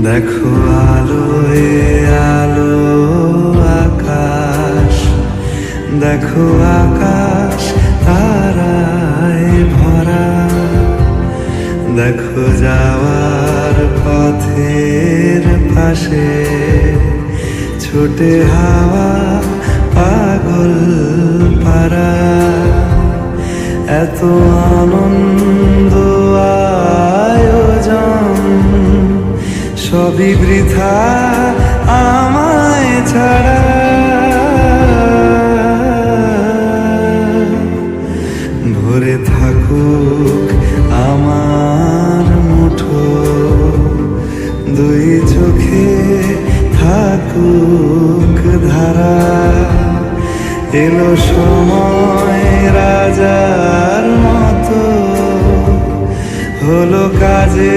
দেখো আলোয় আলো আকাশ, দেখো আকাশ তারায় ভরা, দেখো যাওয়ার পথের পাশে ছোটে হাওয়া পাগল পারা। এত আনন্দ আয়োজন সবই বৃথা আমায় ছাড়া। ভরে থাকুক আমার মুঠো, দুই চোখে থাকুক ধারা। এলো সময় রাজার মতো, হলো কাজে